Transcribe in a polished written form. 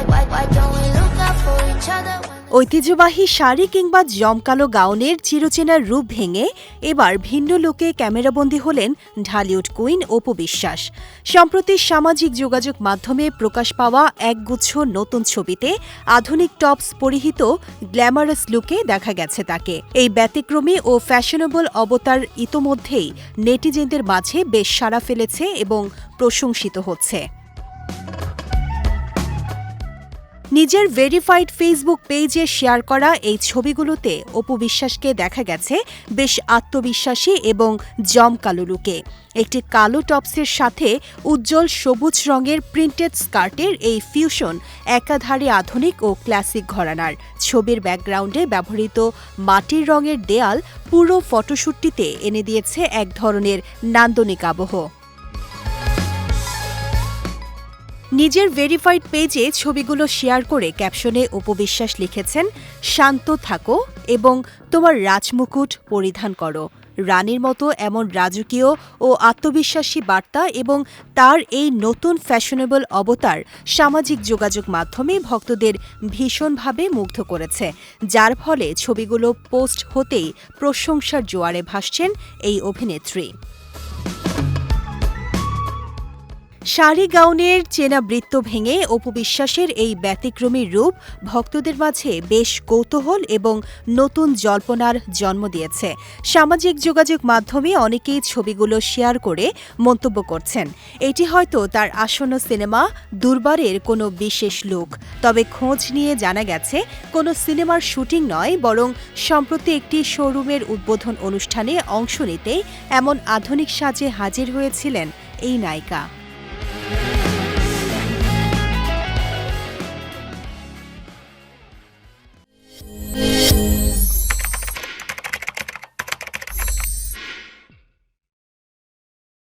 Why don't we look out for each other? ঐতিহ্যবাহী শাড়ি কিংবা জমকালো গাউনের চিরচেনা রূপ ভেঙে এবার ভিন্ন লোকে ক্যামেরাবন্দী হলেন ঢালিউড কুইন অপু বিশ্বাস। সম্প্রতি সামাজিক যোগাযোগ মাধ্যমে প্রকাশ পাওয়া একগুচ্ছ নতুন ছবিতে আধুনিক টপস পরিহিত গ্ল্যামারাস লুকে দেখা গেছে তাকে। এই ব্যতিক্রমী ও ফ্যাশনেবল অবতার ইতোমধ্যেই নেটিজেনদের মাঝে বেশ সাড়া ফেলেছে এবং প্রশংসিত হচ্ছে। নিজের ভেরিফাইড ফেসবুক পেজে শেয়ার করা এই ছবিগুলোতে অপু বিশ্বাসকে দেখা গেছে বেশ আত্মবিশ্বাসী এবং জমকালো লুকে। একটি কালো টপসের সাথে উজ্জ্বল সবুজ রঙের প্রিন্টেড স্কার্টের এই ফিউশন একাধারে আধুনিক ও ক্লাসিক ঘরানার। ছবির ব্যাকগ্রাউন্ডে ব্যবহৃত মাটির রঙের দেয়াল পুরো ফটোশ্যুটটিতে এনে দিয়েছে এক ধরনের নান্দনিক আবহ। নিজের ভেরিফাইড পেজে ছবিগুলো শেয়ার করে ক্যাপশনে অপু বিশ্বাস লিখেছেন, শান্ত থাকো এবং তোমার রাজমুকুট পরিধান করো। রানীর মতো এমন রাজকীয় ও আত্মবিশ্বাসী বার্তা এবং তার এই নতুন ফ্যাশনেবল অবতার সামাজিক যোগাযোগ মাধ্যমে ভক্তদের ভীষণভাবে মুগ্ধ করেছে, যার ফলে ছবিগুলো পোস্ট হতেই প্রশংসার জোয়ারে ভাসছেন এই অভিনেত্রী। শাড়ি গাউনের চেনা বৃত্ত ভেঙে অপু বিশ্বাসের এই ব্যতিক্রমী রূপ ভক্তদের মাঝে বেশ কৌতূহল এবং নতুন জল্পনার জন্ম দিয়েছে। সামাজিক যোগাযোগ মাধ্যমে অনেকেই ছবিগুলো শেয়ার করে মন্তব্য করছেন, এটি হয়তো তার আসন্ন সিনেমা দুর্বারের কোনো বিশেষ লুক। তবে খোঁজ নিয়ে জানা গেছে কোনো সিনেমার শুটিং নয়, বরং সম্প্রতি একটি শোরুমের উদ্বোধন অনুষ্ঠানে অংশ নিতে এমন আধুনিক সাজে হাজির হয়েছিলেন এই নায়িকা।